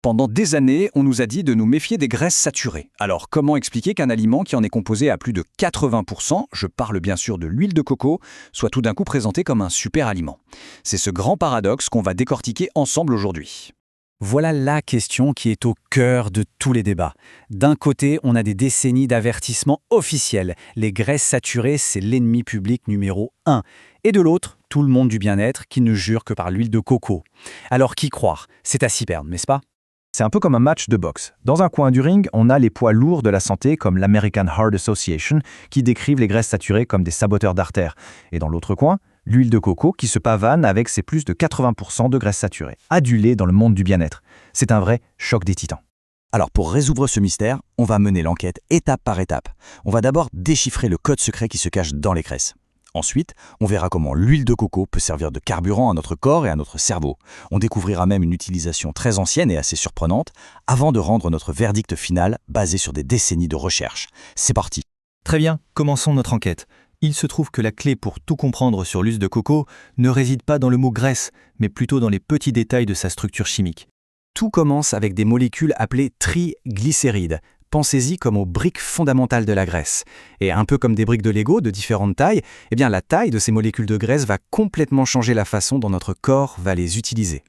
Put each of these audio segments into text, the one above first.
Pendant des années, on nous a dit de nous méfier des graisses saturées. Alors, comment expliquer qu'un aliment qui en est composé à plus de 80%, je parle bien sûr de l'huile de coco, soit tout d'un coup présenté comme un super aliment? C'est ce grand paradoxe qu'on va décortiquer ensemble aujourd'hui. Voilà la question qui est au cœur de tous les débats. D'un côté, on a des décennies d'avertissements officiels. Les graisses saturées, c'est l'ennemi public numéro 1. Et de l'autre, tout le monde du bien-être qui ne jure que par l'huile de coco. Alors qui croire? C'est à s'y perdre, n'est-ce pas? C'est un peu comme un match de boxe. Dans un coin du ring, on a les poids lourds de la santé comme l'American Heart Association qui décrivent les graisses saturées comme des saboteurs d'artères. Et dans l'autre coin, l'huile de coco qui se pavane avec ses plus de 80% de graisses saturées, adulées dans le monde du bien-être. C'est un vrai choc des titans. Alors pour résoudre ce mystère, on va mener l'enquête étape par étape. On va d'abord déchiffrer le code secret qui se cache dans les graisses. Ensuite, on verra comment l'huile de coco peut servir de carburant à notre corps et à notre cerveau. On découvrira même une utilisation très ancienne et assez surprenante, avant de rendre notre verdict final basé sur des décennies de recherche. C'est parti. Très bien, commençons notre enquête. Il se trouve que la clé pour tout comprendre sur l'huile de coco ne réside pas dans le mot graisse, mais plutôt dans les petits détails de sa structure chimique. Tout commence avec des molécules appelées triglycérides. Pensez-y comme aux briques fondamentales de la graisse. Et un peu comme des briques de Lego de différentes tailles, eh bien la taille de ces molécules de graisse va complètement changer la façon dont notre corps va les utiliser.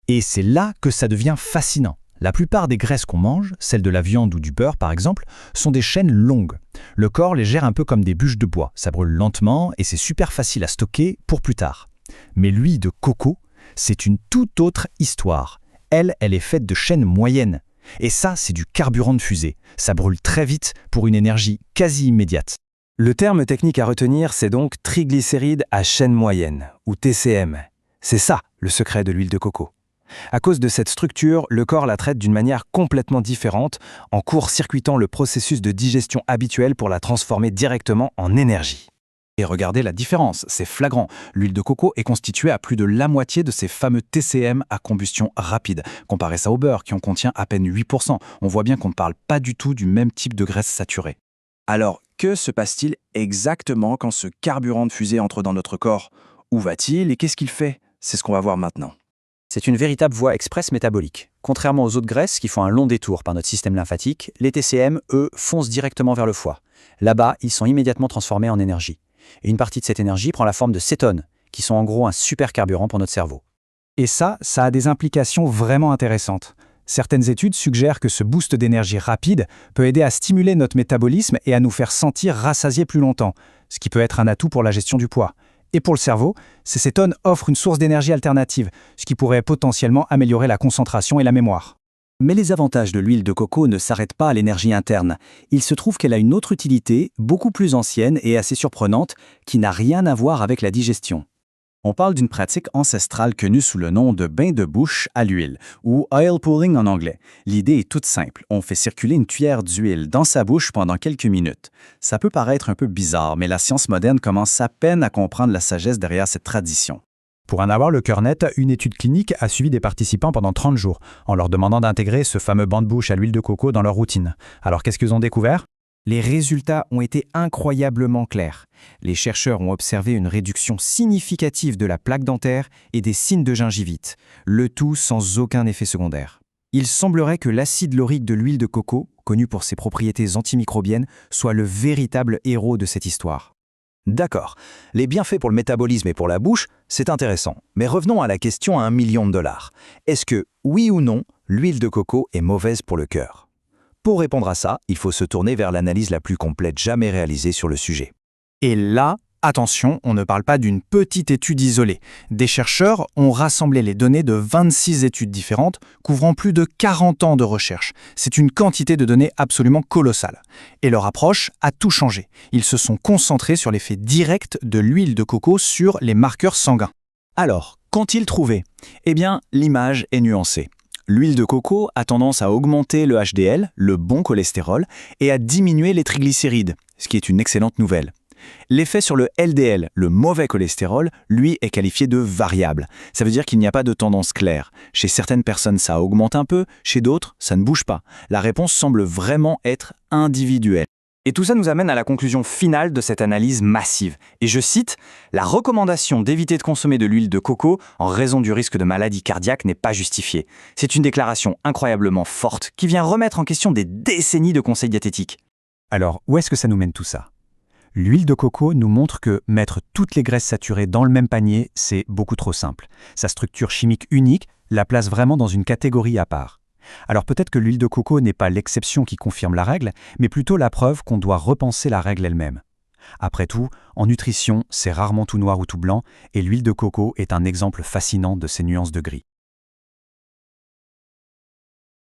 Et c'est là que ça devient fascinant. La plupart des graisses qu'on mange, celles de la viande ou du beurre par exemple, sont des chaînes longues. Le corps les gère un peu comme des bûches de bois. Ça brûle lentement et c'est super facile à stocker pour plus tard. Mais l'huile de coco, c'est une toute autre histoire. Elle est faite de chaînes moyennes. Et ça, c'est du carburant de fusée. Ça brûle très vite pour une énergie quasi immédiate. Le terme technique à retenir, c'est donc triglycérides à chaîne moyenne, ou TCM. C'est ça, le secret de l'huile de coco. À cause de cette structure, le corps la traite d'une manière complètement différente, en court-circuitant le processus de digestion habituel pour la transformer directement en énergie. Et regardez la différence, c'est flagrant. L'huile de coco est constituée à plus de la moitié de ces fameux TCM à combustion rapide. Comparez ça au beurre, qui en contient à peine 8%. On voit bien qu'on ne parle pas du tout du même type de graisse saturée. Alors, que se passe-t-il exactement quand ce carburant de fusée entre dans notre corps? Où va-t-il et qu'est-ce qu'il fait? C'est ce qu'on va voir maintenant. C'est une véritable voie express métabolique. Contrairement aux autres graisses qui font un long détour par notre système lymphatique, les TCM, eux, foncent directement vers le foie. Là-bas, ils sont immédiatement transformés en énergie. Et une partie de cette énergie prend la forme de cétones, qui sont en gros un super carburant pour notre cerveau. Et ça a des implications vraiment intéressantes. Certaines études suggèrent que ce boost d'énergie rapide peut aider à stimuler notre métabolisme et à nous faire sentir rassasiés plus longtemps, ce qui peut être un atout pour la gestion du poids. Et pour le cerveau, ces cétones offrent une source d'énergie alternative, ce qui pourrait potentiellement améliorer la concentration et la mémoire. Mais les avantages de l'huile de coco ne s'arrêtent pas à l'énergie interne. Il se trouve qu'elle a une autre utilité, beaucoup plus ancienne et assez surprenante, qui n'a rien à voir avec la digestion. On parle d'une pratique ancestrale connue sous le nom de bain de bouche à l'huile, ou oil pulling en anglais. L'idée est toute simple. On fait circuler une cuillère d'huile dans sa bouche pendant quelques minutes. Ça peut paraître un peu bizarre, mais la science moderne commence à peine à comprendre la sagesse derrière cette tradition. Pour en avoir le cœur net, une étude clinique a suivi des participants pendant 30 jours, en leur demandant d'intégrer ce fameux banc de bouche à l'huile de coco dans leur routine. Alors qu'est-ce qu'ils ont découvert ? Les résultats ont été incroyablement clairs. Les chercheurs ont observé une réduction significative de la plaque dentaire et des signes de gingivite, le tout sans aucun effet secondaire. Il semblerait que l'acide laurique de l'huile de coco, connu pour ses propriétés antimicrobiennes, soit le véritable héros de cette histoire. D'accord, les bienfaits pour le métabolisme et pour la bouche, c'est intéressant. Mais revenons à la question à $1 million. Est-ce que, oui ou non, l'huile de coco est mauvaise pour le cœur? Pour répondre à ça, il faut se tourner vers l'analyse la plus complète jamais réalisée sur le sujet. Et là, attention, on ne parle pas d'une petite étude isolée. Des chercheurs ont rassemblé les données de 26 études différentes, couvrant plus de 40 ans de recherche. C'est une quantité de données absolument colossale. Et leur approche a tout changé. Ils se sont concentrés sur l'effet direct de l'huile de coco sur les marqueurs sanguins. Alors, qu'ont-ils trouvé? Eh bien, l'image est nuancée. L'huile de coco a tendance à augmenter le HDL, le bon cholestérol, et à diminuer les triglycérides, ce qui est une excellente nouvelle. L'effet sur le LDL, le mauvais cholestérol, lui est qualifié de variable. Ça veut dire qu'il n'y a pas de tendance claire. Chez certaines personnes, ça augmente un peu, chez d'autres, ça ne bouge pas. La réponse semble vraiment être individuelle. Et tout ça nous amène à la conclusion finale de cette analyse massive. Et je cite, « La recommandation d'éviter de consommer de l'huile de coco en raison du risque de maladie cardiaque n'est pas justifiée. » C'est une déclaration incroyablement forte qui vient remettre en question des décennies de conseils diététiques. Alors, où est-ce que ça nous mène tout ça? L'huile de coco nous montre que mettre toutes les graisses saturées dans le même panier, c'est beaucoup trop simple. Sa structure chimique unique la place vraiment dans une catégorie à part. Alors peut-être que l'huile de coco n'est pas l'exception qui confirme la règle, mais plutôt la preuve qu'on doit repenser la règle elle-même. Après tout, en nutrition, c'est rarement tout noir ou tout blanc, et l'huile de coco est un exemple fascinant de ces nuances de gris.